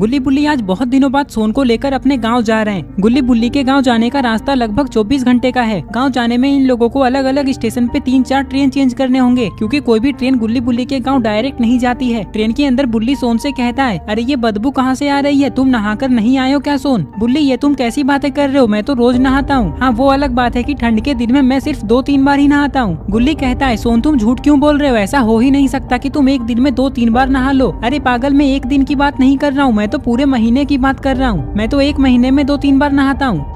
गुल्ली बुल्ली आज बहुत दिनों बाद सोन को लेकर अपने गांव जा रहे हैं। गुल्ली बुल्ली के गांव जाने का रास्ता लगभग 24 घंटे का है। गांव जाने में इन लोगों को अलग अलग स्टेशन पे 3-4 ट्रेन चेंज करने होंगे, क्योंकि कोई भी ट्रेन गुल्ली बुल्ली के गांव डायरेक्ट नहीं जाती है। ट्रेन के अंदर बुल्ली सोन से कहता है, अरे ये बदबू कहाँ से आ रही है, तुम नहाकर नहीं आए हो क्या सोन? बुल्ली, ये तुम कैसी बातें कर रहे हो, मैं तो रोज नहाता हूँ। हाँ, वो अलग बात है कि ठंड के दिन में मैं सिर्फ 2-3 बार ही नहाता हूँ। गुल्ली कहता है, सोन तुम झूठ क्यों बोल रहे हो, ऐसा हो ही नहीं सकता कि तुम एक दिन में 2-3 बार नहा लो। अरे पागल, मैं एक दिन की बात नहीं कर रहा हूँ, मैं तो पूरे महीने की बात कर रहा हूँ। मैं तो एक महीने में 2-3 बार नहाता हूँ।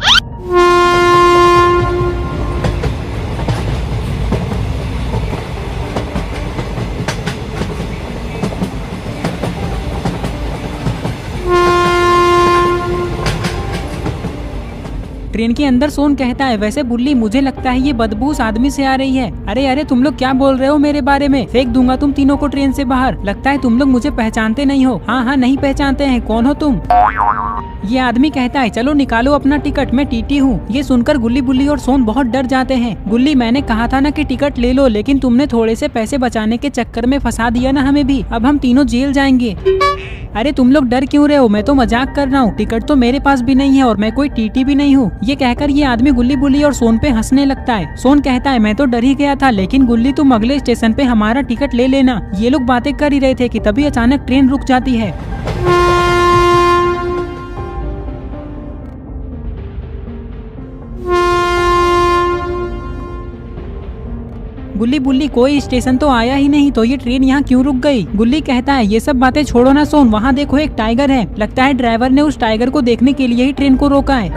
ट्रेन के अंदर सोन कहता है, वैसे बुल्ली मुझे लगता है ये बदबू उस आदमी से आ रही है। अरे अरे, तुम लोग क्या बोल रहे हो मेरे बारे में, फेंक दूंगा तुम तीनों को ट्रेन से बाहर। लगता है तुम लोग मुझे पहचानते नहीं हो। हाँ हाँ, नहीं पहचानते हैं, कौन हो तुम? ये आदमी कहता है, चलो निकालो अपना टिकट, मैं टीटी हूँ। ये सुनकर गुल्ली बुल्ली और सोन बहुत डर जाते हैं। गुल्ली, मैंने कहा था ना कि टिकट ले लो, लेकिन तुमने थोड़े से पैसे बचाने के चक्कर में फंसा दिया ना हमें भी। अब हम तीनों जेल जाएंगे। अरे तुम लोग डर क्यों रहे हो, मैं तो मजाक कर रहा हूँ। टिकट तो मेरे पास भी नहीं है और मैं कोई टीटी भी नहीं हूँ। ये कहकर ये आदमी गुल्ली बुल्ली और सोन पे हंसने लगता है। सोन कहता है, मैं तो डर ही गया था, लेकिन गुल्ली तुम अगले स्टेशन पे हमारा टिकट ले लेना। ये लोग बातें कर ही रहे थे कि तभी अचानक ट्रेन रुक जाती है। गुल्ली बुल्ली, कोई स्टेशन तो आया ही नहीं, तो ये ट्रेन यहाँ क्यों रुक गई? गुल्ली कहता है, ये सब बातें छोड़ो ना सोन, वहाँ देखो एक टाइगर है। लगता है ड्राइवर ने उस टाइगर को देखने के लिए ही ट्रेन को रोका है।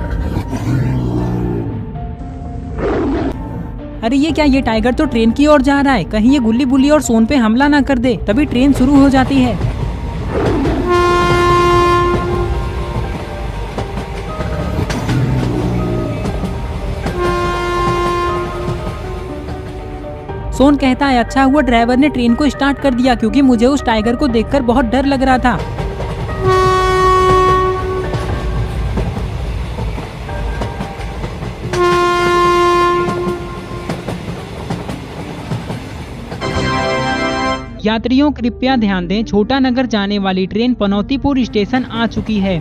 अरे ये क्या, ये टाइगर तो ट्रेन की ओर जा रहा है, कहीं ये गुल्ली बुल्ली और सोन पे हमला ना कर दे। तभी ट्रेन शुरू हो जाती है। सोन कहता है, अच्छा हुआ ड्राइवर ने ट्रेन को स्टार्ट कर दिया, क्योंकि मुझे उस टाइगर को देखकर बहुत डर लग रहा था। यात्रियों कृपया ध्यान दें, छोटा नगर जाने वाली ट्रेन पनौतीपुर स्टेशन आ चुकी है।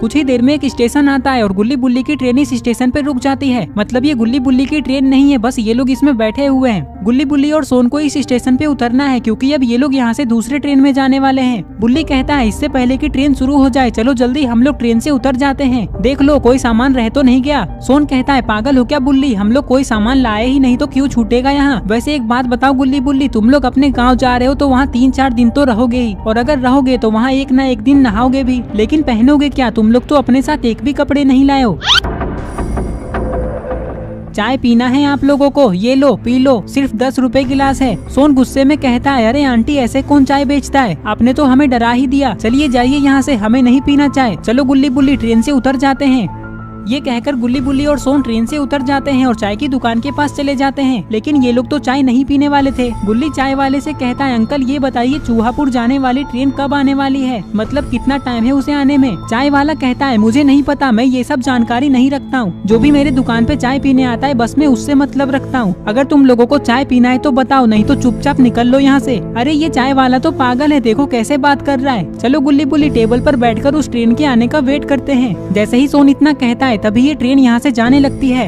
कुछ ही देर में एक स्टेशन आता है और गुल्ली बुल्ली की ट्रेन इस स्टेशन पे रुक जाती है। मतलब ये गुल्ली बुल्ली की ट्रेन नहीं है, बस ये लोग इसमें बैठे हुए हैं। गुल्ली बुल्ली और सोन को इस स्टेशन पे उतरना है, क्योंकि अब ये लोग यहाँ से दूसरे ट्रेन में जाने वाले हैं। बुल्ली कहता है, इससे पहले कि ट्रेन शुरू हो जाए, चलो जल्दी हम लोग ट्रेन से उतर जाते हैं। देख लो कोई सामान रह तो नहीं गया। सोन कहता है, पागल हो क्या बुल्ली, हम लोग कोई सामान लाए ही नहीं तो क्यों छूटेगा यहाँ। वैसे एक बात बताओ गुल्ली बुल्ली, तुम लोग अपने गाँव जा रहे हो तो वहाँ 3-4 दिन तो रहोगे ही, और अगर रहोगे तो वहाँ एक न एक दिन नहाओगे भी, लेकिन पहनोगे क्या? तुम लोग तो अपने साथ एक भी कपड़े नहीं लाए हो। चाय पीना है आप लोगों को, ये लो पी लो, सिर्फ 10 रुपए गिलास है। सोन गुस्से में कहता है, अरे आंटी ऐसे कौन चाय बेचता है, आपने तो हमें डरा ही दिया। चलिए जाइए यहाँ से, हमें नहीं पीना चाय। चलो गुल्ली बुल्ली, ट्रेन से उतर जाते हैं। ये कहकर गुल्ली बुल्ली और सोन ट्रेन से उतर जाते हैं और चाय की दुकान के पास चले जाते हैं। लेकिन ये लोग तो चाय नहीं पीने वाले थे। गुल्ली चाय वाले से कहता है, अंकल ये बताइए चूहापुर जाने वाली ट्रेन कब आने वाली है, मतलब कितना टाइम है उसे आने में? चाय वाला कहता है, मुझे नहीं पता, मैं ये सब जानकारी नहीं रखता हूँ। जो भी मेरे दुकान पे चाय पीने आता है बस मैं उससे मतलब रखता हूँ। अगर तुम लोगों को चाय पीना है तो बताओ, नहीं तो चुपचाप निकल लो यहाँ से। अरे ये चाय वाला तो पागल है, देखो कैसे बात कर रहा है। चलो गुल्ली बुल्ली, टेबल पर बैठकर उस ट्रेन के आने का वेट करते हैं। जैसे ही सोन इतना कहता है तभी ये ट्रेन यहाँ से जाने लगती है।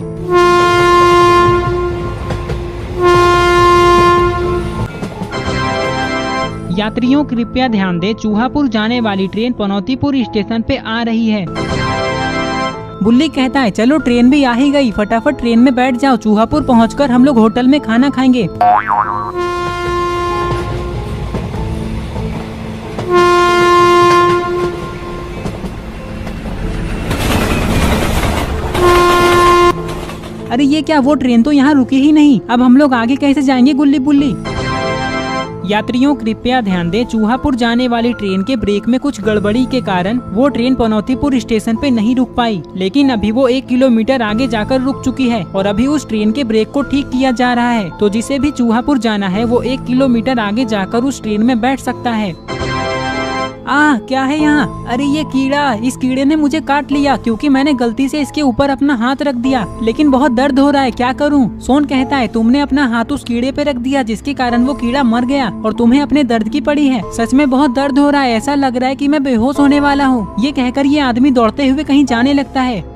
यात्रियों कृपया ध्यान दें, चूहापुर जाने वाली ट्रेन पनौतीपुर स्टेशन पे आ रही है। बुल्ली कहता है, चलो ट्रेन भी आ ही गई, फटाफट ट्रेन में बैठ जाओ, चूहापुर पहुंचकर हम लोग होटल में खाना खाएंगे। अरे ये क्या, वो ट्रेन तो यहाँ रुकी ही नहीं, अब हम लोग आगे कैसे जाएंगे गुल्ली बुल्ली? यात्रियों कृपया ध्यान दें, चूहापुर जाने वाली ट्रेन के ब्रेक में कुछ गड़बड़ी के कारण वो ट्रेन पनौतीपुर स्टेशन पे नहीं रुक पाई, लेकिन अभी वो 1 किलोमीटर आगे जाकर रुक चुकी है और अभी उस ट्रेन के ब्रेक को ठीक किया जा रहा है। तो जिसे भी चूहापुर जाना है वो 1 किलोमीटर आगे जाकर उस ट्रेन में बैठ सकता है। क्या है यहाँ? अरे ये कीड़ा, इस कीड़े ने मुझे काट लिया क्योंकि मैंने गलती से इसके ऊपर अपना हाथ रख दिया, लेकिन बहुत दर्द हो रहा है, क्या करूँ? सोन कहता है तुमने अपना हाथ उस कीड़े पे रख दिया जिसके कारण वो कीड़ा मर गया और तुम्हें अपने दर्द की पड़ी है। सच में बहुत दर्द हो रहा है, ऐसा लग रहा है कि मैं बेहोश होने वाला हूँ। ये कहकर ये आदमी दौड़ते हुए कहीं जाने लगता है।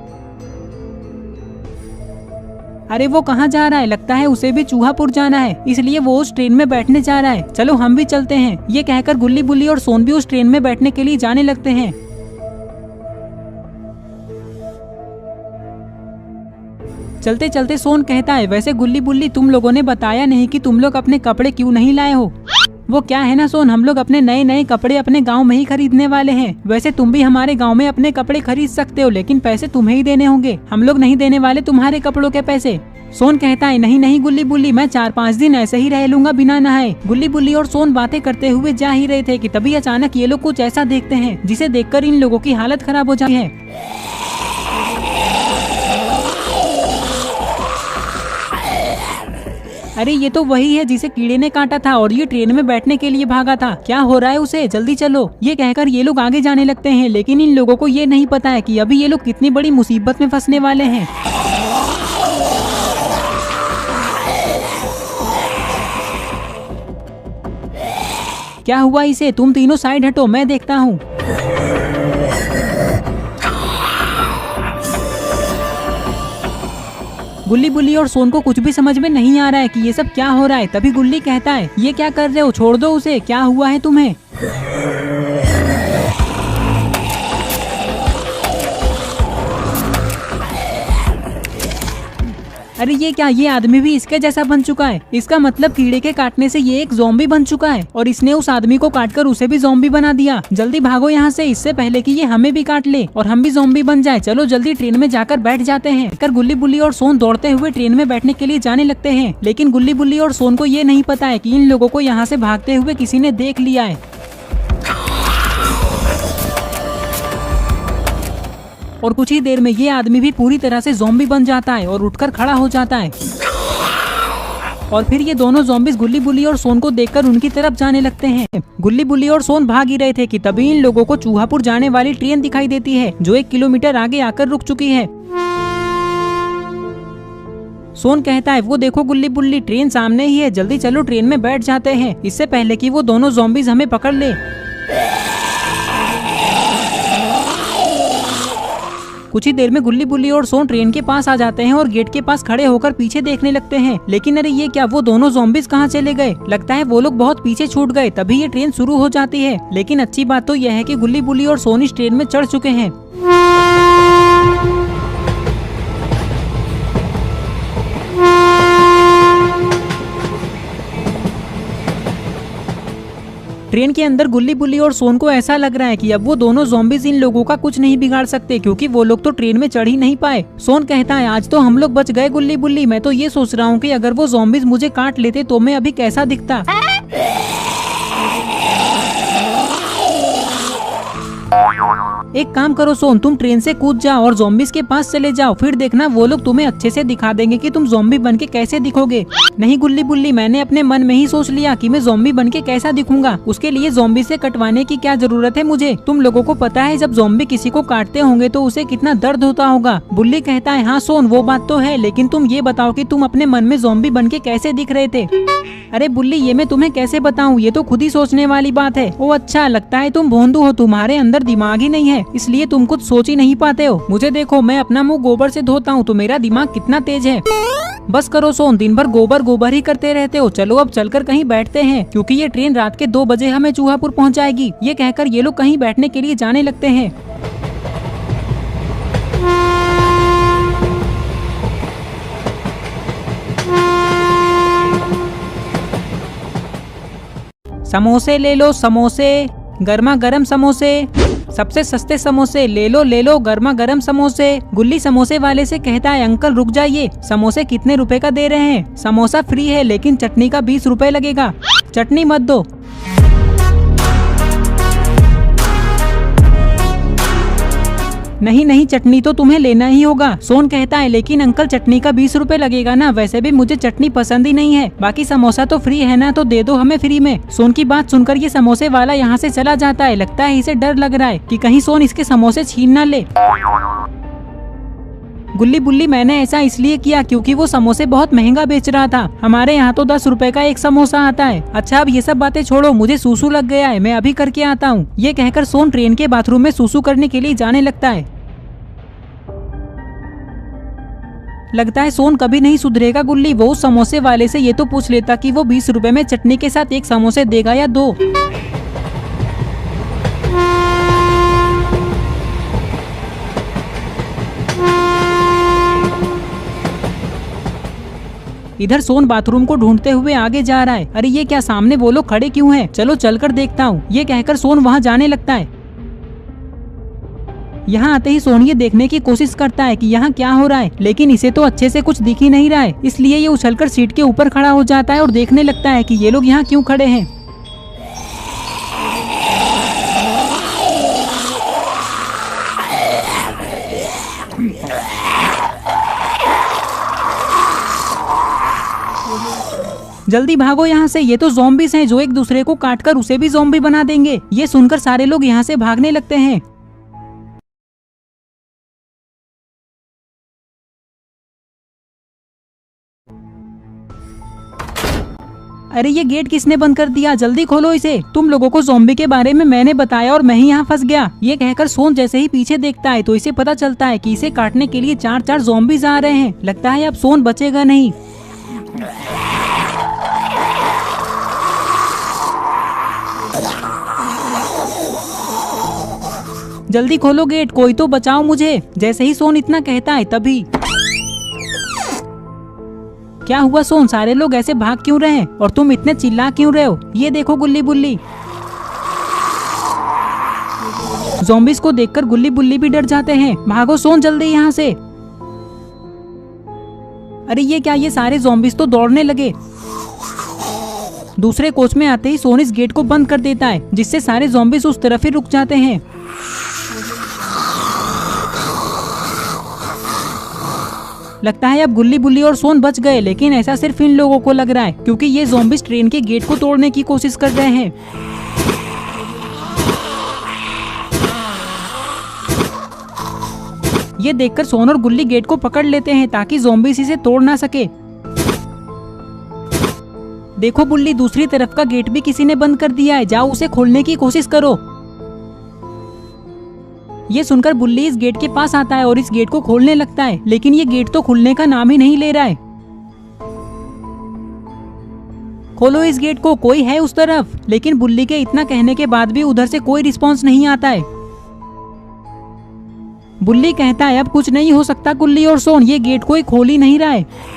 अरे वो कहाँ जा रहा है? लगता है उसे भी चूहापुर जाना है, इसलिए वो उस ट्रेन में बैठने जा रहा है। चलो हम भी चलते हैं। ये कहकर गुल्ली बुल्ली और सोन भी उस ट्रेन में बैठने के लिए जाने लगते हैं। चलते चलते सोन कहता है वैसे गुल्ली बुल्ली तुम लोगों ने बताया नहीं कि तुम लोग अपने कपड़े क्यों नहीं लाए हो? वो क्या है ना सोन, हम लोग अपने नए नए कपड़े अपने गांव में ही खरीदने वाले हैं। वैसे तुम भी हमारे गांव में अपने कपड़े खरीद सकते हो, लेकिन पैसे तुम्हें ही देने होंगे, हम लोग नहीं देने वाले तुम्हारे कपड़ों के पैसे। सोन कहता है नहीं नहीं गुल्ली बुल्ली, मैं 4-5 दिन ऐसे ही रह लूंगा बिना नहाए। गुल्ली बुल्ली और सोन बातें करते हुए जा ही रहे थे कि तभी अचानक ये लोग कुछ ऐसा देखते हैं जिसे देखकर इन लोगों की हालत खराब हो जाती है। अरे ये तो वही है जिसे कीड़े ने काटा था और ये ट्रेन में बैठने के लिए भागा था। क्या हो रहा है उसे? जल्दी चलो। ये कहकर ये लोग आगे जाने लगते हैं, लेकिन इन लोगों को ये नहीं पता है कि अभी ये लोग कितनी बड़ी मुसीबत में फंसने वाले हैं। क्या हुआ इसे? तुम तीनों साइड हटो, मैं देखता हूँ। गुल्ली बुल्ली और सोन को कुछ भी समझ में नहीं आ रहा है कि ये सब क्या हो रहा है। तभी गुल्ली कहता है ये क्या कर रहे हो, छोड़ दो उसे, क्या हुआ है तुम्हें? अरे ये क्या, ये आदमी भी इसके जैसा बन चुका है। इसका मतलब कीड़े के काटने से ये एक ज़ॉम्बी बन चुका है और इसने उस आदमी को काटकर उसे भी ज़ॉम्बी बना दिया। जल्दी भागो यहाँ से, इससे पहले कि ये हमें भी काट ले और हम भी ज़ॉम्बी बन जाए। चलो जल्दी ट्रेन में जाकर बैठ जाते हैं। कर गुल्ली बुल्ली और सोन दौड़ते हुए ट्रेन में बैठने के लिए जाने लगते हैं, लेकिन गुल्ली बुल्ली और सोन को ये नहीं पता है कि इन लोगों को यहाँ से भागते हुए किसी ने देख लिया है। और कुछ ही देर में ये आदमी भी पूरी तरह से ज़ॉम्बी बन जाता है और उठकर खड़ा हो जाता है। और फिर ये दोनों ज़ॉम्बीज गुल्ली बुल्ली और सोन को देखकर उनकी तरफ जाने लगते हैं। गुल्ली बुल्ली और सोन भाग ही रहे थे कि तभी इन लोगों को चूहापुर जाने वाली ट्रेन दिखाई देती है, जो 1 किलोमीटर आगे आकर रुक चुकी है। सोन कहता है वो देखो गुल्ली बुल्ली, ट्रेन सामने ही है, जल्दी चलो ट्रेन में बैठ जाते हैं, इससे पहले कि वो दोनों ज़ॉम्बीज हमें पकड़ ले। कुछ ही देर में गुल्ली बुल्ली और सोन ट्रेन के पास आ जाते हैं और गेट के पास खड़े होकर पीछे देखने लगते हैं, लेकिन अरे ये क्या, वो दोनों ज़ॉम्बीज कहाँ चले गए? लगता है वो लोग बहुत पीछे छूट गए। तभी ये ट्रेन शुरू हो जाती है, लेकिन अच्छी बात तो यह है कि गुल्ली बुल्ली और सोन इस ट्रेन में चढ़ चुके हैं। ट्रेन के अंदर गुल्ली बुल्ली और सोन को ऐसा लग रहा है कि अब वो दोनों ज़ॉम्बीज इन लोगों का कुछ नहीं बिगाड़ सकते, क्योंकि वो लोग तो ट्रेन में चढ़ ही नहीं पाए। सोन कहता है आज तो हम लोग बच गए गुल्ली बुल्ली, मैं तो ये सोच रहा हूँ कि अगर वो ज़ॉम्बीज मुझे काट लेते तो मैं अभी कैसा दिखता। एक काम करो सोन, तुम ट्रेन से कूद जाओ और ज़ॉम्बीज के पास चले जाओ, फिर देखना वो लोग तुम्हें अच्छे से दिखा देंगे कि तुम ज़ॉम्बी बन के कैसे दिखोगे। नहीं गुल्ली बुल्ली, मैंने अपने मन में ही सोच लिया कि मैं ज़ॉम्बी बन के कैसा दिखूंगा। उसके लिए ज़ॉम्बी से कटवाने की क्या जरूरत है मुझे? तुम लोगों को पता है जब ज़ॉम्बी किसी को काटते होंगे तो उसे कितना दर्द होता होगा। बुल्ली कहता है हाँ सोन वो बात तो है, लेकिन तुम ये बताओ कि तुम अपने मन में ज़ॉम्बी बन के कैसे दिख रहे थे? अरे बुल्ली ये मैं तुम्हें कैसे बताऊं, ये तो खुद ही सोचने वाली बात है। ओ अच्छा, लगता है तुम भोंदू हो, तुम्हारे अंदर दिमाग ही नहीं है, इसलिए तुम कुछ सोच ही नहीं पाते हो। मुझे देखो, मैं अपना मुंह गोबर से धोता हूँ तो मेरा दिमाग कितना तेज है। बस करो सोन, दिन भर गोबर गोबर ही करते रहते हो। चलो अब चलकर कहीं बैठते हैं, क्योंकि ये ट्रेन रात के 2 बजे हमें चूहापुर पहुँचाएगी। ये कहकर ये लोग कहीं बैठने के लिए जाने लगते हैं। समोसे ले लो समोसे, गर्मा गर्म समोसे, सबसे सस्ते समोसे ले लो गर्मा गर्म समोसे। गुल्ली समोसे वाले से कहता है अंकल रुक जाइए, समोसे कितने रुपए का दे रहे हैं? समोसा फ्री है लेकिन चटनी का 20 रुपए लगेगा। चटनी मत दो। नहीं नहीं, चटनी तो तुम्हें लेना ही होगा। सोन कहता है लेकिन अंकल चटनी का 20 रुपए लगेगा ना, वैसे भी मुझे चटनी पसंद ही नहीं है, बाकी समोसा तो फ्री है ना, तो दे दो हमें फ्री में। सोन की बात सुनकर ये समोसे वाला यहाँ से चला जाता है। लगता है इसे डर लग रहा है कि कहीं सोन इसके समोसे छीन ना ले। गुल्ली बुल्ली, मैंने ऐसा इसलिए किया क्योंकि वो समोसे बहुत महंगा बेच रहा था। हमारे यहाँ तो 10 रुपए का एक समोसा आता है। अच्छा अब ये सब बातें छोड़ो, मुझे सूसू लग गया है, मैं अभी करके आता हूँ। ये कहकर सोन ट्रेन के बाथरूम में सूसू करने के लिए जाने लगता है। लगता है सोन कभी नहीं सुधरेगा गुल्ली। वो उस समोसे वाले से ये तो पूछ लेता कि वो 20 रुपए में चटनी के साथ एक समोसे देगा या 2। इधर सोन बाथरूम को ढूंढते हुए आगे जा रहा है। अरे ये क्या, सामने वो लोग खड़े क्यों हैं? चलो चलकर देखता हूँ। ये कहकर सोन वहाँ जाने लगता है। यहाँ आते ही सोन ये देखने की कोशिश करता है कि यहाँ क्या हो रहा है, लेकिन इसे तो अच्छे से कुछ दिख ही नहीं रहा है, इसलिए ये उछलकर सीट के ऊपर खड़ा हो जाता है और देखने लगता है कि ये लोग यहाँ क्यों खड़े हैं। जल्दी भागो यहाँ से, ये तो ज़ॉम्बीज़ हैं जो एक दूसरे को काटकर उसे भी ज़ॉम्बी बना देंगे। ये सुनकर सारे लोग यहाँ से भागने लगते हैं। अरे ये गेट किसने बंद कर दिया? जल्दी खोलो इसे। तुम लोगों को ज़ॉम्बी के बारे में मैंने बताया और मैं ही यहाँ फंस गया। ये कहकर सोन जैसे ही पीछे देखता है तो इसे पता चलता है कि इसे काटने के लिए 4 ज़ॉम्बीज़ आ रहे हैं। लगता है अब सोन बचेगा नहीं। जल्दी खोलो गेट, कोई तो बचाओ मुझे। जैसे ही सोन इतना कहता है तभी क्या हुआ सोन, सारे लोग ऐसे भाग क्यों रहे हैं और तुम इतने चिल्ला क्यों रहे हो? ये देखो गुल्ली बुल्ली। ज़ॉम्बीज़ को देखकर गुल्ली बुल्ली भी डर जाते हैं। भागो सोन जल्दी यहाँ से। अरे ये क्या, ये सारे ज़ॉम्बीज़ तो दौड़ने लगे। दूसरे कोच में आते ही सोन इस गेट को बंद कर देता है, जिससे सारे ज़ॉम्बीज़ उस तरफ ही रुक जाते हैं। लगता है अब गुल्ली बुल्ली और सोन बच गए, लेकिन ऐसा सिर्फ इन लोगों को लग रहा है क्योंकि ये ज़ॉम्बीज़ ट्रेन के गेट को तोड़ने की कोशिश कर रहे हैं। ये देखकर सोन और गुल्ली गेट को पकड़ लेते हैं ताकि ज़ॉम्बीज़ इसे तोड़ ना सके। देखो बुल्ली, दूसरी तरफ का गेट भी किसी ने बंद कर दिया है, जाओ उसे खोलने की कोशिश करो। ये सुनकर बुल्ली इस गेट के पास आता है और इस गेट को खोलने लगता है, लेकिन ये गेट तो खुलने का नाम ही नहीं ले रहा है। खोलो इस गेट को, कोई है उस तरफ। लेकिन बुल्ली के इतना कहने के बाद भी उधर से कोई रिस्पॉन्स नहीं आता है। बुल्ली कहता है अब कुछ नहीं हो सकता गुल्ली और सोन, ये गेट कोई खोल ही नहीं रहा है।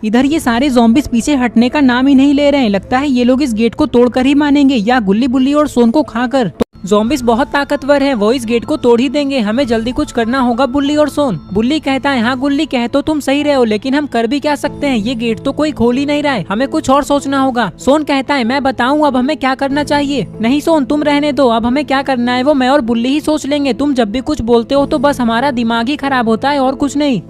इधर ये सारे ज़ॉम्बीज़ पीछे हटने का नाम ही नहीं ले रहे हैं। लगता है ये लोग इस गेट को तोड़कर ही मानेंगे या गुल्ली बुल्ली और सोन को खाकर। ज़ॉम्बीज़ बहुत ताकतवर है, वो इस गेट को तोड़ ही देंगे। हमें जल्दी कुछ करना होगा बुल्ली और सोन। बुल्ली कहता है हाँ गुल्ली, कह तो तुम सही रहे हो, लेकिन हम कर भी क्या सकते हैं, ये गेट तो कोई खोल ही नहीं रहा है, हमें कुछ और सोचना होगा। सोन कहता है मैं बताऊँ अब हमें क्या करना चाहिए। नहीं सोन तुम रहने दो, अब हमें क्या करना है वो मैं और बुल्ली ही सोच लेंगे। तुम जब भी कुछ बोलते हो तो बस हमारा दिमाग ही खराब होता है और कुछ नहीं।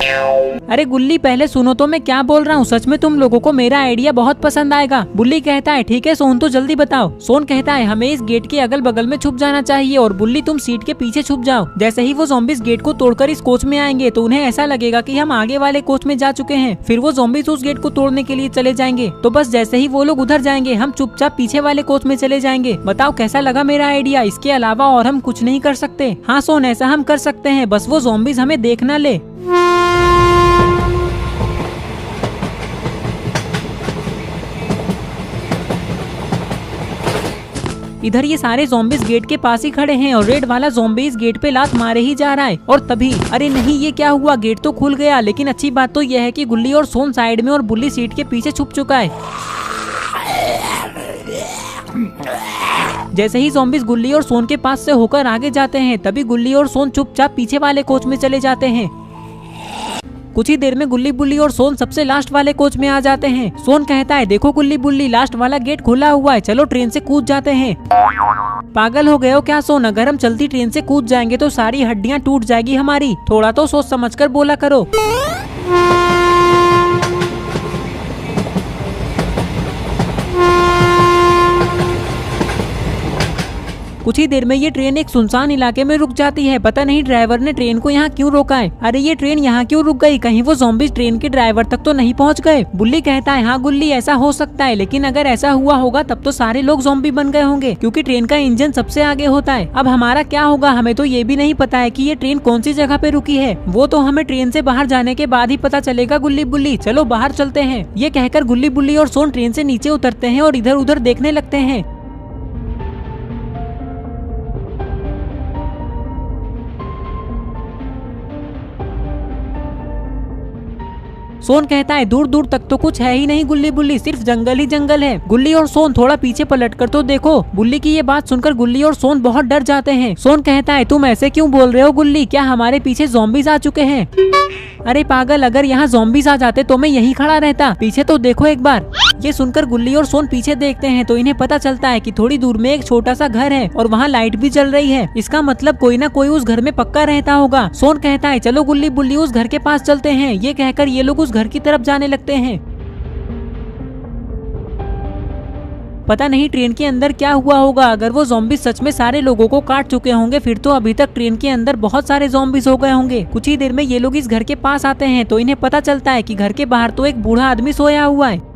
अरे गुल्ली पहले सुनो तो मैं क्या बोल रहा हूँ, सच में तुम लोगों को मेरा आइडिया बहुत पसंद आएगा। बुल्ली कहता है ठीक है सोन तो जल्दी बताओ। सोन कहता है हमें इस गेट के अगल बगल में छुप जाना चाहिए और बुल्ली तुम सीट के पीछे छुप जाओ। जैसे ही वो ज़ॉम्बीज़ गेट को तोड़कर इस कोच में आएंगे तो उन्हें ऐसा लगेगा कि हम आगे वाले कोच में जा चुके हैं। फिर वो ज़ॉम्बीज़ उस गेट को तोड़ने के लिए चले जाएंगे। तो बस जैसे ही वो लोग उधर जाएंगे हम चुपचाप पीछे वाले कोच में चले जाएंगे। बताओ कैसा लगा मेरा आइडिया? इसके अलावा और हम कुछ नहीं कर सकते। हाँ सोन ऐसा हम कर सकते हैं, बस वो ज़ॉम्बीज़ हमें देख ना ले। इधर ये सारे ज़ॉम्बीज़ गेट के पास ही खड़े हैं और रेड वाला ज़ॉम्बी इस गेट पे लात मारे ही जा रहा है। और तभी अरे नहीं ये क्या हुआ, गेट तो खुल गया। लेकिन अच्छी बात तो यह है कि गुल्ली और सोन साइड में और बुल्ली सीट के पीछे छुप चुका है। जैसे ही ज़ॉम्बीज़ गुल्ली और सोन के पास से होकर आगे जाते हैं तभी गुल्ली और सोन चुपचाप पीछे वाले कोच में चले जाते हैं। कुछ ही देर में गुल्ली बुल्ली और सोन सबसे लास्ट वाले कोच में आ जाते हैं। सोन कहता है देखो गुल्ली बुल्ली, लास्ट वाला गेट खुला हुआ है, चलो ट्रेन से कूद जाते हैं। पागल हो गए हो क्या सोन? अगर हम चलती ट्रेन से कूद जाएंगे तो सारी हड्डियां टूट जाएगी हमारी, थोड़ा तो सोच समझकर बोला करो। कुछ ही देर में ये ट्रेन एक सुनसान इलाके में रुक जाती है। पता नहीं ड्राइवर ने ट्रेन को यहाँ क्यों रोका है। अरे ये ट्रेन यहाँ क्यों रुक गई? कहीं वो ज़ॉम्बीज़ ट्रेन के ड्राइवर तक तो नहीं पहुँच गए? बुल्ली कहता है हाँ गुल्ली ऐसा हो सकता है, लेकिन अगर ऐसा हुआ होगा तब तो सारे लोग ज़ॉम्बी बन गए होंगे, क्योंकि ट्रेन का इंजन सबसे आगे होता है। अब हमारा क्या होगा? हमें तो ये भी नहीं पता है कि ये ट्रेन कौन सी जगह पे रुकी है। वो तो हमें ट्रेन से बाहर जाने के बाद ही पता चलेगा गुल्ली बुल्ली, चलो बाहर चलते हैं। ये कहकर गुल्ली बुल्ली और सोन ट्रेन से नीचे उतरते हैं और इधर उधर देखने लगते हैं। सोन कहता है दूर दूर तक तो कुछ है ही नहीं गुल्ली बुल्ली, सिर्फ जंगल ही जंगल है। गुल्ली और सोन थोड़ा पीछे पलटकर तो देखो। बुल्ली की ये बात सुनकर गुल्ली और सोन बहुत डर जाते हैं। सोन कहता है तुम ऐसे क्यों बोल रहे हो गुल्ली, क्या हमारे पीछे ज़ॉम्बीज़ आ चुके हैं? अरे पागल, अगर यहाँ ज़ॉम्बीज़ आ जाते तो मैं यहीं खड़ा रहता, पीछे तो देखो एक बार। ये सुनकर गुल्ली और सोन पीछे देखते हैं तो इन्हें पता चलता है कि थोड़ी दूर में एक छोटा सा घर है और वहाँ लाइट भी जल रही है। इसका मतलब कोई ना कोई उस घर में पक्का रहता होगा। सोन कहता है चलो गुल्ली बुल्ली उस घर के पास चलते हैं। ये कहकर ये लोग उस घर की तरफ जाने लगते हैं। पता नहीं ट्रेन के अंदर क्या हुआ होगा। अगर वो ज़ॉम्बीज़ सच में सारे लोगों को काट चुके होंगे फिर तो अभी तक ट्रेन के अंदर बहुत सारे ज़ॉम्बीज़ हो गए होंगे। कुछ ही देर में ये लोग इस घर के पास आते हैं तो इन्हें पता चलता है कि घर के बाहर तो एक बूढ़ा आदमी सोया हुआ है।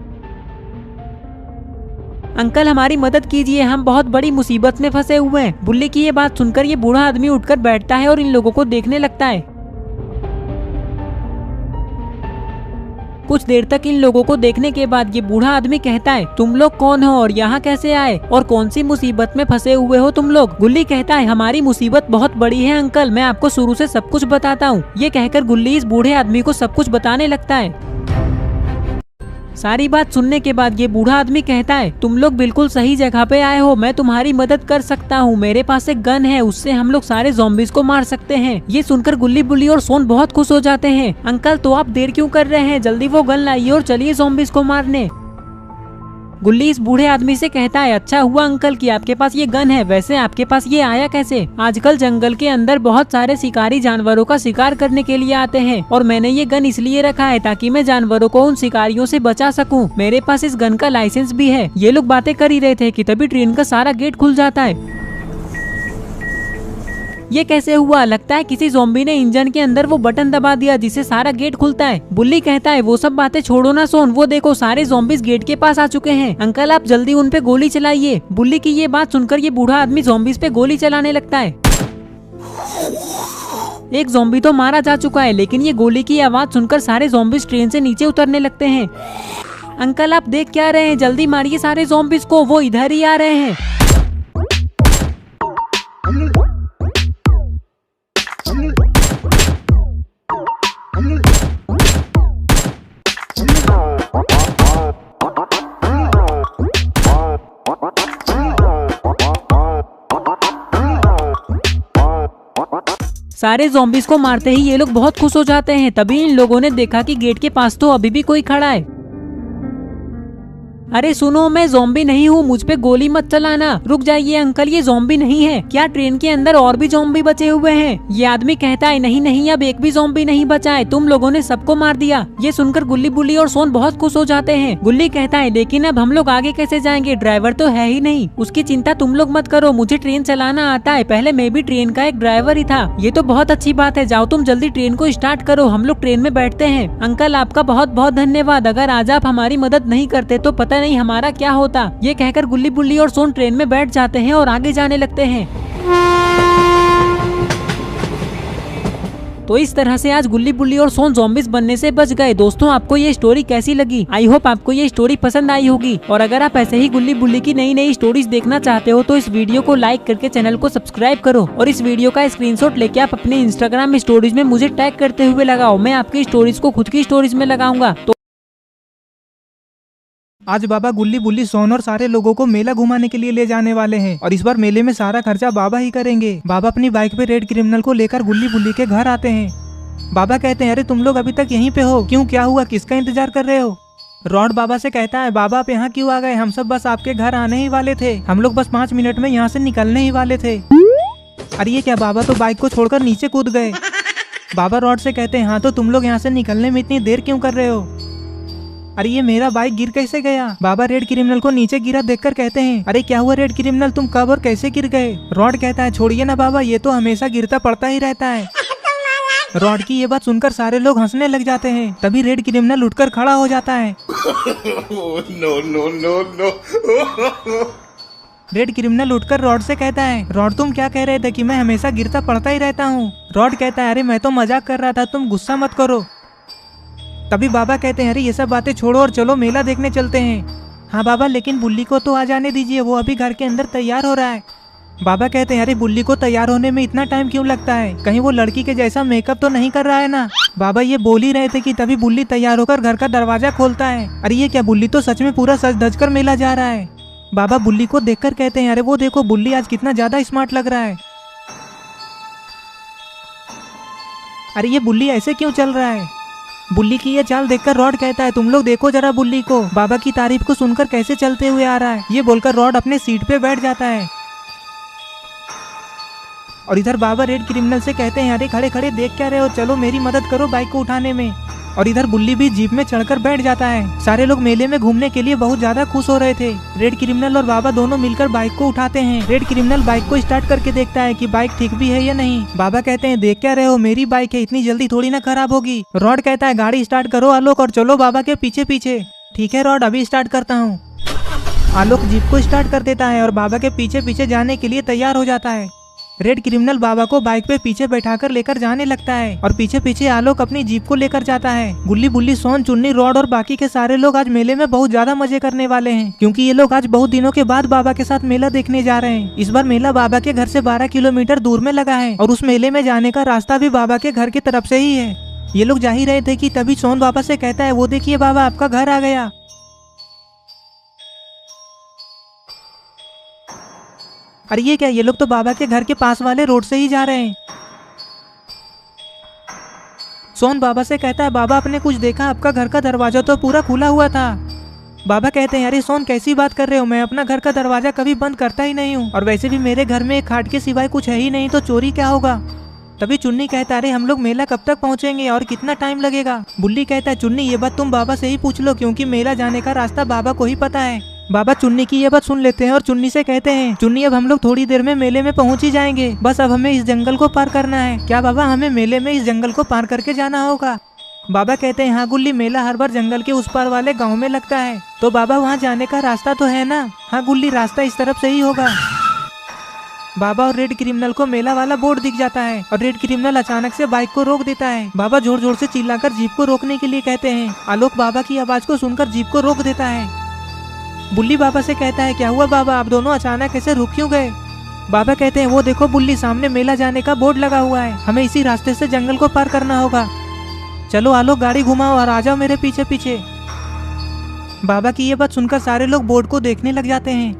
अंकल हमारी मदद कीजिए, हम बहुत बड़ी मुसीबत में फंसे हुए हैं। बुल्ली की ये बात सुनकर ये बूढ़ा आदमी उठकर बैठता है और इन लोगों को देखने लगता है। कुछ देर तक इन लोगों को देखने के बाद ये बूढ़ा आदमी कहता है तुम लोग कौन हो और यहाँ कैसे आए और कौन सी मुसीबत में फंसे हुए हो तुम लोग? गुल्ली कहता है हमारी मुसीबत बहुत बड़ी है अंकल, मैं आपको शुरू से सब कुछ बताता हूँ। ये कहकर गुल्ली इस बूढ़े आदमी को सब कुछ बताने लगता है। सारी बात सुनने के बाद ये बूढ़ा आदमी कहता है तुम लोग बिल्कुल सही जगह पे आए हो, मैं तुम्हारी मदद कर सकता हूँ। मेरे पास एक गन है, उससे हम लोग सारे ज़ॉम्बीज़ को मार सकते हैं। ये सुनकर गुल्ली बुल्ली और सोन बहुत खुश हो जाते हैं। अंकल तो आप देर क्यों कर रहे हैं, जल्दी वो गन लाइए और चलिए ज़ॉम्बीज़ को मारने। गुल्ली इस बूढ़े आदमी से कहता है अच्छा हुआ अंकल कि आपके पास ये गन है, वैसे आपके पास ये आया कैसे? आजकल जंगल के अंदर बहुत सारे शिकारी जानवरों का शिकार करने के लिए आते हैं और मैंने ये गन इसलिए रखा है ताकि मैं जानवरों को उन शिकारियों से बचा सकूं। मेरे पास इस गन का लाइसेंस भी है। ये लोग बातें कर ही रहे थे कि तभी ट्रेन का सारा गेट खुल जाता है। ये कैसे हुआ? लगता है किसी ज़ॉम्बी ने इंजन के अंदर वो बटन दबा दिया जिससे सारा गेट खुलता है। बुल्ली कहता है वो सब बातें छोड़ो ना सोन, वो देखो सारे ज़ॉम्बीज़ गेट के पास आ चुके हैं। अंकल आप जल्दी उन पे गोली चलाइए। बुल्ली की ये बात सुनकर ये बूढ़ा आदमी ज़ॉम्बीज़ पे गोली चलाने लगता है। एक ज़ॉम्बी तो मारा जा चुका है, लेकिन ये गोली की आवाज़ सुनकर सारे ज़ॉम्बीज़ ट्रेन से नीचे उतरने लगते हैं। अंकल आप देख क्या रहे हैं, जल्दी मारिए सारे ज़ॉम्बीज़ को, वो इधर ही आ रहे हैं। सारे ज़ॉम्बीज़ को मारते ही ये लोग बहुत खुश हो जाते हैं। तभी इन लोगों ने देखा कि गेट के पास तो अभी भी कोई खड़ा है। अरे सुनो, मैं ज़ॉम्बी नहीं हूँ, मुझ पे गोली मत चलाना। रुक जाइए अंकल, ये ज़ॉम्बी नहीं है। क्या ट्रेन के अंदर और भी ज़ॉम्बी बचे हुए हैं? ये आदमी कहता है नहीं नहीं, अब एक भी ज़ॉम्बी नहीं बचा है, तुम लोगों ने सबको मार दिया। ये सुनकर गुल्ली बुल्ली और सोन बहुत खुश हो जाते हैं। गुल्ली कहता है लेकिन अब हम लोग आगे कैसे जाएंगे, ड्राइवर तो है ही नहीं। उसकी चिंता तुम लोग मत करो, मुझे ट्रेन चलाना आता है, पहले मैं भी ट्रेन का एक ड्राइवर ही था। ये तो बहुत अच्छी बात है, जाओ तुम जल्दी ट्रेन को स्टार्ट करो, हम लोग ट्रेन में बैठते हैं। अंकल आपका बहुत बहुत धन्यवाद, अगर आज आप हमारी मदद नहीं करते तो पता नहीं हमारा क्या होता। ये कहकर गुल्ली बुल्ली और सोन ट्रेन में बैठ जाते हैं और आगे जाने लगते हैं। तो इस तरह से आज गुल्ली बुल्ली और सोन ज़ॉम्बीज़ बनने से बच गए। दोस्तों आपको ये स्टोरी कैसी लगी? आई होप आपको ये स्टोरी पसंद आई होगी। और अगर आप ऐसे ही गुल्ली बुल्ली की नई नई स्टोरीज देखना चाहते हो तो इस वीडियो को लाइक करके चैनल को सब्सक्राइब करो और इस वीडियो का स्क्रीनशॉट लेके आप अपने इंस्टाग्राम स्टोरीज में मुझे टैग करते हुए लगाओ। मैं आपकी स्टोरीज को खुद की स्टोरीज में लगाऊंगा। तो आज बाबा गुल्ली बुल्ली सोन और सारे लोगों को मेला घुमाने के लिए ले जाने वाले हैं और इस बार मेले में सारा खर्चा बाबा ही करेंगे। बाबा अपनी बाइक पे रेड क्रिमिनल को लेकर गुल्ली बुल्ली के घर आते हैं। बाबा कहते हैं अरे तुम लोग अभी तक यहीं पे हो, क्यों, क्या हुआ, किसका इंतजार कर रहे हो? रॉड बाबा से कहता है बाबा आप यहाँ क्यों आ गए, हम सब बस आपके घर आने ही वाले थे, हम लोग बस 5 मिनट में यहाँ से निकलने ही वाले थे। अरे ये क्या, बाबा तो बाइक को छोड़कर नीचे कूद गए। बाबा रॉड से कहते हैं हाँ तो तुम लोग यहाँ से निकलने में इतनी देर क्यों कर रहे हो? अरे ये मेरा बाइक गिर कैसे गया? बाबा रेड क्रिमिनल को नीचे गिरा देखकर कहते हैं अरे क्या हुआ रेड क्रिमिनल, तुम कब और कैसे गिर गए? रॉड कहता है छोड़िए ना बाबा, ये तो हमेशा गिरता पड़ता ही रहता है। रॉड की ये बात सुनकर सारे लोग हंसने लग जाते हैं। तभी रेड क्रिमिनल उठकर खड़ा हो जाता है। No no no no. Red criminal उठकर रॉड से कहता है रॉड तुम क्या कह रहे थे कि मैं हमेशा गिरता पड़ता ही रहता हूँ? रॉड कहता है अरे मैं तो मजाक कर रहा था, तुम गुस्सा मत करो। तभी बाबा कहते हैं अरे ये सब बातें छोड़ो और चलो मेला देखने चलते हैं। हाँ बाबा लेकिन बुल्ली को तो आ जाने दीजिए, वो अभी घर के अंदर तैयार हो रहा है। बाबा कहते हैं अरे बुल्ली को तैयार होने में इतना टाइम क्यों लगता है, कहीं वो लड़की के जैसा मेकअप तो नहीं कर रहा है ना? बाबा ये बोल ही रहे थे कि तभी बुल्ली तैयार होकर घर का दरवाजा खोलता है। अरे ये क्या, बुल्ली तो सच में पूरा सज धज कर मेला जा रहा है। बाबा बुल्ली को देखकर कहते हैं अरे वो देखो बुल्ली आज कितना ज्यादा स्मार्ट लग रहा है। अरे ये बुल्ली ऐसे क्यों चल रहा है? बुल्ली की ये चाल देखकर रॉड कहता है तुम लोग देखो जरा बुल्ली को, बाबा की तारीफ को सुनकर कैसे चलते हुए आ रहा है। ये बोलकर रॉड अपने सीट पे बैठ जाता है। और इधर बाबा रेड क्रिमिनल से कहते हैं अरे खड़े खड़े देख क्या रहे हो, चलो मेरी मदद करो बाइक को उठाने में। और इधर बुल्ली भी जीप में चढ़कर बैठ जाता है। सारे लोग मेले में घूमने के लिए बहुत ज्यादा खुश हो रहे थे। रेड क्रिमिनल और बाबा दोनों मिलकर बाइक को उठाते हैं। रेड क्रिमिनल बाइक को स्टार्ट करके देखता है कि बाइक ठीक भी है या नहीं। बाबा कहते हैं देख क्या रहे हो, मेरी बाइक है, इतनी जल्दी थोड़ी ना खराब होगी। रॉड कहता है गाड़ी स्टार्ट करो आलोक और चलो बाबा के पीछे पीछे। ठीक है रॉड अभी स्टार्ट करता हूँ। आलोक जीप को स्टार्ट कर देता है और बाबा के पीछे पीछे जाने के लिए तैयार हो जाता है। रेड क्रिमिनल बाबा को बाइक पे पीछे बैठाकर लेकर जाने लगता है और पीछे पीछे आलोक अपनी जीप को लेकर जाता है। गुल्ली बुल्ली सोन चुन्नी रॉड और बाकी के सारे लोग आज मेले में बहुत ज्यादा मजे करने वाले हैं, क्योंकि ये लोग आज बहुत दिनों के बाद बाबा के साथ मेला देखने जा रहे हैं। इस बार मेला बाबा के घर से 12 किलोमीटर दूर में लगा है और उस मेले में जाने का रास्ता भी बाबा के घर की तरफ से ही है। ये लोग जा ही रहे थे कि तभी सोन बाबा से कहता है वो देखिए बाबा आपका घर आ गया। अरे ये क्या, ये लोग तो बाबा के घर के पास वाले रोड से ही जा रहे हैं। सोन बाबा से कहता है बाबा आपने कुछ देखा, आपका घर का दरवाजा तो पूरा खुला हुआ था। बाबा कहते हैं अरे सोन कैसी बात कर रहे हो, मैं अपना घर का दरवाजा कभी बंद करता ही नहीं हूँ, और वैसे भी मेरे घर में एक खाट के सिवाय कुछ है ही नहीं, तो चोरी क्या होगा। तभी चुन्नी कहता है अरे हम लोग मेला कब तक पहुँचेंगे और कितना टाइम लगेगा। बुल्ली कहता है चुन्नी ये बात तुम बाबा से ही पूछ लो, क्योंकि मेला जाने का रास्ता बाबा को ही पता है। बाबा चुन्नी की ये बात सुन लेते हैं और चुन्नी से कहते हैं चुन्नी अब हम लोग थोड़ी देर में मेले में पहुंच ही जाएंगे, बस अब हमें इस जंगल को पार करना है। क्या बाबा हमें मेले में इस जंगल को पार करके जाना होगा? बाबा कहते हैं हाँ गुल्ली, मेला हर बार जंगल के उस पार वाले गाँव में लगता है, तो बाबा वहाँ जाने का रास्ता तो है ना? हाँ गुल्ली, रास्ता इस तरफ से ही होगा। बाबा और रेड क्रिमिनल को मेला वाला बोर्ड दिख जाता है और रेड क्रिमिनल अचानक से बाइक को रोक देता है। बाबा जोर जोर से चिल्लाकर जीप को रोकने के लिए कहते हैं। आलोक बाबा की आवाज को सुनकर जीप को रोक देता है। बुल्ली बाबा से कहता है क्या हुआ बाबा, आप दोनों अचानक ऐसे रुक क्यों गए? बाबा कहते हैं वो देखो बुल्ली, सामने मेला जाने का बोर्ड लगा हुआ है, हमें इसी रास्ते से जंगल को पार करना होगा। चलो आलोक गाड़ी घुमाओ और आ जाओ मेरे पीछे पीछे। बाबा की ये बात सुनकर सारे लोग बोर्ड को देखने लग जाते हैं।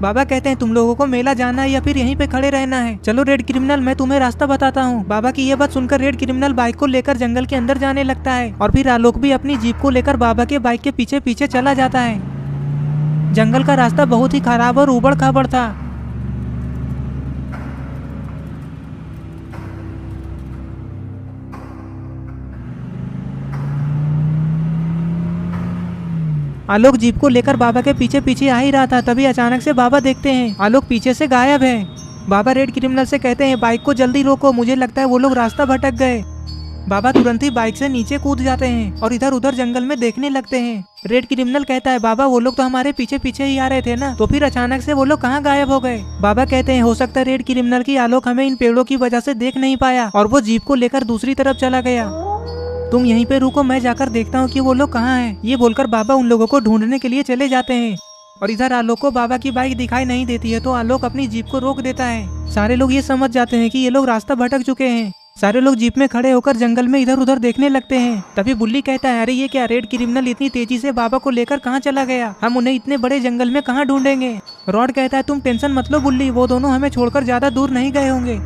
बाबा कहते हैं तुम लोगों को मेला जाना है या फिर यहीं पे खड़े रहना है? चलो रेड क्रिमिनल मैं तुम्हें रास्ता बताता हूँ। बाबा की ये बात सुनकर रेड क्रिमिनल बाइक को लेकर जंगल के अंदर जाने लगता है और फिर आलोक भी अपनी जीप को लेकर बाबा के बाइक के पीछे पीछे चला जाता है। जंगल का रास्ता बहुत ही खराब और उबड़ खाबड़ था। आलोक जीप को लेकर बाबा के पीछे पीछे आ ही रहा था, तभी अचानक से बाबा देखते हैं आलोक पीछे से गायब है। बाबा रेड क्रिमिनल से कहते हैं बाइक को जल्दी रोको, मुझे लगता है वो लोग रास्ता भटक गए। बाबा तुरंत ही बाइक से नीचे कूद जाते हैं और इधर उधर जंगल में देखने लगते हैं। रेड क्रिमिनल कहता है बाबा वो लोग तो हमारे पीछे पीछे ही आ रहे थे ना, तो फिर अचानक से वो लोग कहाँ गायब हो गए? बाबा कहते हैं हो सकता है रेड क्रिमिनल की आलोक हमें इन पेड़ों की वजह से देख नहीं पाया और वो जीप को लेकर दूसरी तरफ चला गया। तुम यहीं पे रुको, मैं जाकर देखता हूँ कि वो लोग कहाँ हैं। ये बोलकर बाबा उन लोगों को ढूंढने के लिए चले जाते हैं और इधर आलोक को बाबा की बाइक दिखाई नहीं देती है, तो आलोक अपनी जीप को रोक देता है। सारे लोग ये समझ जाते हैं कि ये लोग रास्ता भटक चुके हैं। सारे लोग जीप में खड़े होकर जंगल में इधर उधर देखने लगते हैं। तभी बुल्ली कहता है अरे ये क्या, रेड क्रिमिनल इतनी तेजी से बाबा को लेकर कहाँ चला गया? हम उन्हें इतने बड़े जंगल में कहाँ ढूंढेंगे? रॉड कहता है तुम टेंशन मत लो बुल्ली, वो दोनों हमें छोड़कर ज्यादा दूर नहीं गए होंगे।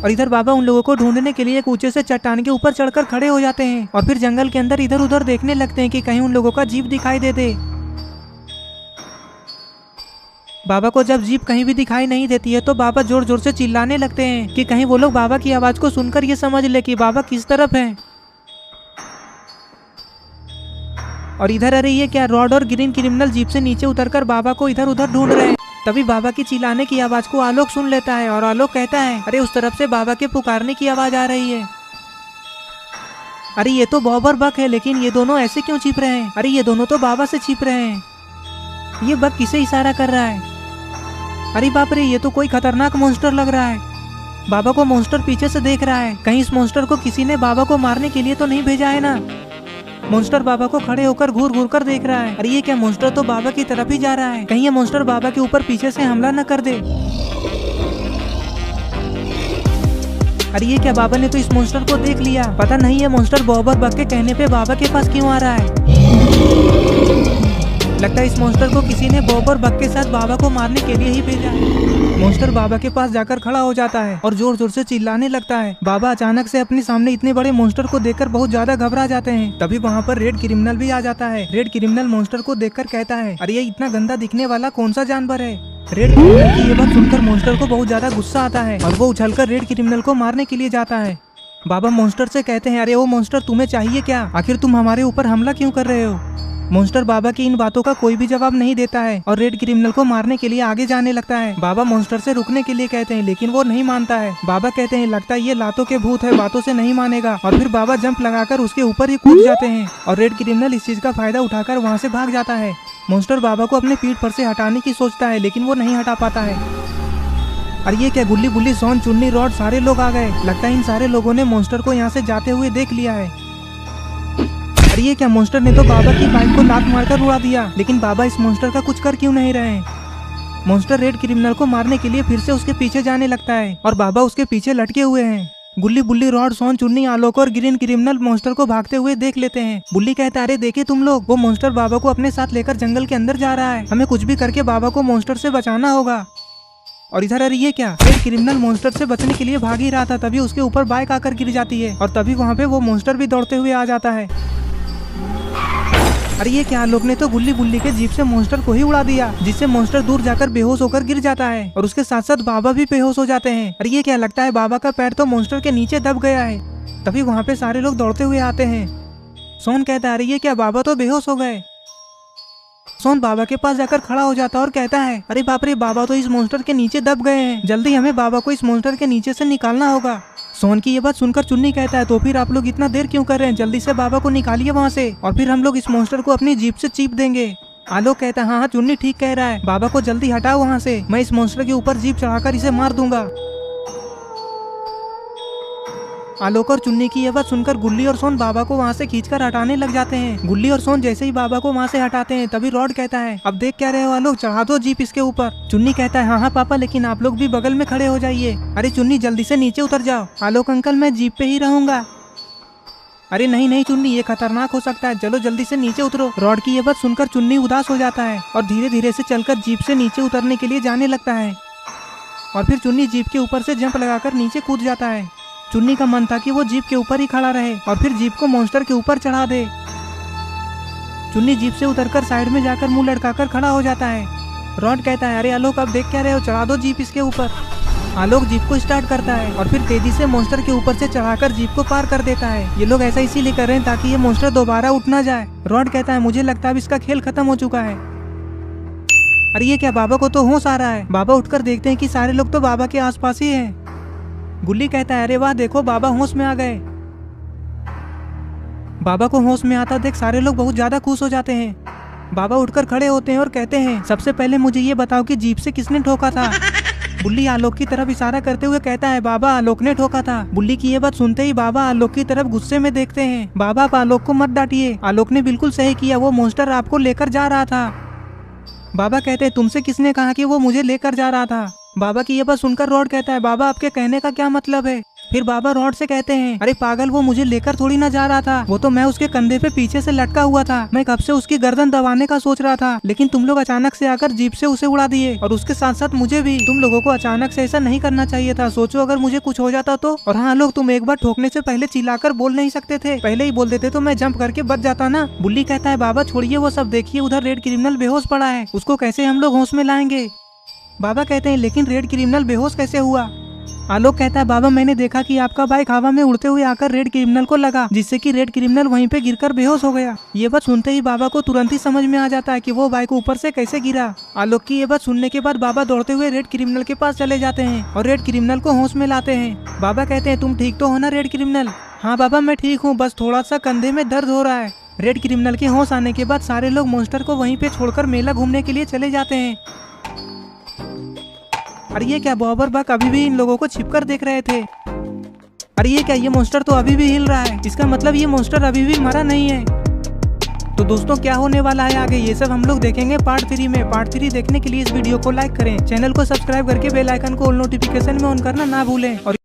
और इधर बाबा उन लोगों को ढूंढने के लिए एक ऊंचे से चट्टान के ऊपर चढ़कर खड़े हो जाते हैं और फिर जंगल के अंदर इधर उधर देखने लगते हैं कि कहीं उन लोगों का जीप दिखाई दे दे। बाबा को जब जीप कहीं भी दिखाई नहीं देती है तो बाबा जोर जोर से चिल्लाने लगते हैं कि कहीं वो लोग बाबा की आवाज को सुनकर ये समझ ले कि बाबा किस तरफ है। और इधर अरे ये क्या, रॉड और ग्रीन क्रिमिनल जीप से नीचे उतरकर बाबा को इधर उधर ढूंढ रहे हैं। तभी बाबा की चिल्लाने की आवाज को आलोक सुन लेता है और आलोक कहता है अरे उस तरफ से बाबा के पुकारने की आवाज आ रही है। अरे ये तो बॉब और बक है, लेकिन ये दोनों ऐसे क्यों छिप रहे हैं? अरे ये दोनों तो बाबा से छिप रहे हैं। ये बक किसे इशारा कर रहा है? अरे बाप रे, ये तो कोई खतरनाक मॉन्स्टर लग रहा है। बाबा को मॉन्स्टर पीछे से देख रहा है, कहीं इस मॉन्स्टर को किसी ने बाबा को मारने के लिए तो नहीं भेजा है ना। मॉन्स्टर बाबा को खड़े होकर घूर घूर कर देख रहा है। अरे ये क्या, मॉन्स्टर तो बाबा की तरफ ही जा रहा है, कहीं ये मॉन्स्टर बाबा के ऊपर पीछे से हमला न कर दे। अरे ये क्या, बाबा ने तो इस मॉन्स्टर को देख लिया। पता नहीं ये मॉन्स्टर बॉब और बक के कहने पे बाबा के पास क्यों आ रहा है। लगता है इस मॉन्स्टर को किसी ने बॉब और बक के साथ बाबा को मारने के लिए ही भेजा है। मॉन्स्टर बाबा के पास जाकर खड़ा हो जाता है और जोर जोर से चिल्लाने लगता है। बाबा अचानक से अपने सामने इतने बड़े मॉन्स्टर को देखकर बहुत ज्यादा घबरा जाते हैं। तभी वहाँ पर रेड क्रिमिनल भी आ जाता है। रेड क्रिमिनल मॉन्स्टर को देखकर कहता है अरे ये इतना गंदा दिखने वाला कौन सा जानवर है। रेड क्रिमिनल की ये बात सुनकर मॉन्स्टर को बहुत ज्यादा गुस्सा आता है और वो उछलकर रेड क्रिमिनल को मारने के लिए जाता है। बाबा मॉन्स्टर से कहते हैं अरे वो मॉन्स्टर, तुम्हें चाहिए क्या? आखिर तुम हमारे ऊपर हमला क्यों कर रहे हो? मॉन्स्टर बाबा की इन बातों का कोई भी जवाब नहीं देता है और रेड क्रिमिनल को मारने के लिए आगे जाने लगता है। बाबा मॉन्स्टर से रुकने के लिए कहते हैं, लेकिन वो नहीं मानता है। बाबा कहते हैं लगता है ये लातों के भूत है, बातों से नहीं मानेगा। और फिर बाबा जंप लगाकर उसके ऊपर ही कूद जाते हैं और रेड क्रिमिनल इस चीज का फायदा उठाकर वहाँ से भाग जाता है। मॉन्स्टर बाबा को अपने पीठ पर से हटाने की सोचता है, लेकिन वो नहीं हटा पाता है। और ये क्या, गुल्ली बुल्ली, सोन, चुन्नी, रॉड सारे लोग आ गए। लगता है इन सारे लोगों ने मॉन्स्टर को यहाँ से जाते हुए देख लिया है। अरे ये क्या, मॉन्स्टर ने तो बाबा की बाइक को लात मारकर उड़ा दिया, लेकिन बाबा इस मॉन्स्टर का कुछ कर क्यों नहीं रहे? मॉन्स्टर रेड क्रिमिनल को मारने के लिए फिर से उसके पीछे जाने लगता है और बाबा उसके पीछे लटके हुए हैं। गुल्ली बुल्ली, रॉड, सोन, चुन्नी, आलोक और ग्रीन क्रिमिनल मॉन्स्टर को भागते हुए देख लेते हैं। बुल्ली कहता है अरे देखे तुम लोग, वो मॉन्स्टर बाबा को अपने साथ लेकर जंगल के अंदर जा रहा है। हमें कुछ भी करके बाबा को मॉन्स्टर से बचाना होगा। और इधर अरे ये क्या, रेड क्रिमिनल मॉन्स्टर से बचने के लिए भाग ही रहा था, तभी उसके ऊपर बाइक आकर गिर जाती है और तभी वहाँ पे वो मॉन्स्टर भी दौड़ते हुए आ जाता है। अरे ये क्या, आलोक ने तो गुल्ली बुल्ली के जीप से मॉन्स्टर को ही उड़ा दिया, जिससे मॉन्स्टर दूर जाकर बेहोश होकर गिर जाता है और उसके साथ साथ बाबा भी बेहोश हो जाते हैं। अरे ये क्या, लगता है बाबा का पैर तो मॉन्स्टर के नीचे दब गया है। तभी वहाँ पे सारे लोग दौड़ते हुए आते हैं। सोन कहता है अरे ये क्या, बाबा तो बेहोश हो गए। सोन बाबा के पास जाकर खड़ा हो जाता है और कहता है अरे बाप रे, बाबा तो इस मॉन्स्टर के नीचे दब गए हैं, जल्दी हमें बाबा को इस मॉन्स्टर के नीचे से निकालना होगा। सोन की ये बात सुनकर चुन्नी कहता है तो फिर आप लोग इतना देर क्यों कर रहे हैं, जल्दी से बाबा को निकालिए वहाँ से और फिर हम लोग इस मॉन्स्टर को अपनी जीप से चीप देंगे। आलोक कहता है हाँ हाँ चुन्नी ठीक कह रहा है, बाबा को जल्दी हटाओ वहाँ से, मैं इस मॉन्स्टर के ऊपर जीप चढ़ाकर इसे मार दूंगा। आलोक और चुन्नी की यह बात सुनकर गुल्ली और सोन बाबा को वहाँ से खींचकर हटाने लग जाते हैं। गुल्ली और सोन जैसे ही बाबा को वहाँ से हटाते हैं तभी रॉड कहता है अब देख क्या रहे हो आलोक, चढ़ा दो जीप इसके ऊपर। चुन्नी कहता है हाँ हाँ पापा, लेकिन आप लोग भी बगल में खड़े हो जाइए। अरे चुन्नी जल्दी से नीचे उतर जाओ। आलोक अंकल मैं जीप पे ही रहूंगा। अरे नहीं नहीं चुन्नी, ये खतरनाक हो सकता है, चलो जल्दी से नीचे उतरो। रॉड की ये बात सुनकर चुन्नी उदास हो जाता है और धीरे धीरे से चलकर जीप से नीचे उतरने के लिए जाने लगता है और फिर चुन्नी जीप के ऊपर से जंप लगाकर नीचे कूद जाता है। चुन्नी का मन था कि वो जीप के ऊपर ही खड़ा रहे और फिर जीप को मॉन्स्टर के ऊपर चढ़ा दे। चुन्नी जीप से उतरकर साइड में जाकर मुंह लटकाकर खड़ा हो जाता है। रॉड कहता है अरे आलोक अब देख क्या रहे हो, चढ़ा दो जीप इसके ऊपर। आलोक जीप को स्टार्ट करता है और फिर तेजी से मॉन्स्टर के ऊपर से चढ़ाकर जीप को पार कर देता है। ये लोग ऐसा इसीलिए कर रहे हैं ताकि ये मॉन्स्टर दोबारा उठ ना जाए। रॉड कहता है मुझे लगता है अब इसका खेल खत्म हो चुका है। अरे ये क्या, बाबा को तो होश आ रहा है। बाबा उठकर देखते हैं कि सारे लोग तो बाबा के आसपास ही हैं। गुल्ली कहता है अरे वाह देखो, बाबा होश में आ गए। बाबा को होश में आता देख सारे लोग बहुत ज्यादा खुश हो जाते हैं। बाबा उठकर खड़े होते हैं और कहते हैं सबसे पहले मुझे ये बताओ कि जीप से किसने ठोका था। बुल्ली आलोक की तरफ इशारा करते हुए कहता है बाबा आलोक ने ठोका था। बुल्ली की ये बात सुनते ही बाबा आलोक की तरफ गुस्से में देखते हैं। बाबा आप आलोक को मत डांटिए, आलोक ने बिल्कुल सही किया, वो मॉन्स्टर आपको लेकर जा रहा था। बाबा कहते हैं तुमसे किसने कहा कि वो मुझे लेकर जा रहा था। बाबा की ये बात सुनकर रॉड कहता है बाबा आपके कहने का क्या मतलब है। फिर बाबा रॉड से कहते हैं, अरे पागल, वो मुझे लेकर थोड़ी ना जा रहा था, वो तो मैं उसके कंधे पे पीछे से लटका हुआ था। मैं कब से उसकी गर्दन दबाने का सोच रहा था, लेकिन तुम लोग अचानक से आकर जीप से उसे उड़ा दिए और उसके साथ साथ मुझे भी। तुम लोगों को अचानक से ऐसा नहीं करना चाहिए था। सोचो अगर मुझे कुछ हो जाता तो। और हाँ लोग, तुम एक बार ठोकने से पहले चिल्लाकर बोल नहीं सकते थे, पहले ही बोल देते तो मैं जंप करके बच जाता ना। बुल्ली कहता है, बाबा छोड़िए वो सब, देखिए उधर रेड क्रिमिनल बेहोश पड़ा है, उसको कैसे हम लोग होश में लाएंगे। बाबा कहते हैं, लेकिन रेड क्रिमिनल बेहोश कैसे हुआ। आलोक कहता है, बाबा मैंने देखा कि आपका बाइक हवा में उड़ते हुए आकर रेड क्रिमिनल को लगा, जिससे कि रेड क्रिमिनल वहीं पे गिरकर बेहोश हो गया। ये बात सुनते ही बाबा को तुरंत ही समझ में आ जाता है कि वो बाइक ऊपर से कैसे गिरा। आलोक की ये बात सुनने के बाद बाबा दौड़ते हुए रेड क्रिमिनल के पास चले जाते हैं और रेड क्रिमिनल को होश में लाते हैं। बाबा कहते हैं, तुम ठीक तो हो ना रेड क्रिमिनल। हाँ बाबा मैं ठीक हूँ, बस थोड़ा सा कंधे में दर्द हो रहा है। रेड क्रिमिनल के होश आने के बाद सारे लोग मॉन्स्टर को वहीं पे छोड़कर मेला घूमने के लिए चले जाते हैं। अरे ये क्या, बॉबर बक अभी भी इन लोगों को छिपकर देख रहे थे। अरे ये क्या, ये मॉन्स्टर तो अभी भी हिल रहा है, इसका मतलब ये मॉन्स्टर अभी भी मरा नहीं है। तो दोस्तों क्या होने वाला है आगे, ये सब हम लोग देखेंगे पार्ट 3 में। पार्ट 3 देखने के लिए इस वीडियो को लाइक करें, चैनल को सब्सक्राइब करके बेल आइकन को ऑल नोटिफिकेशन में ऑन करना ना भूलें और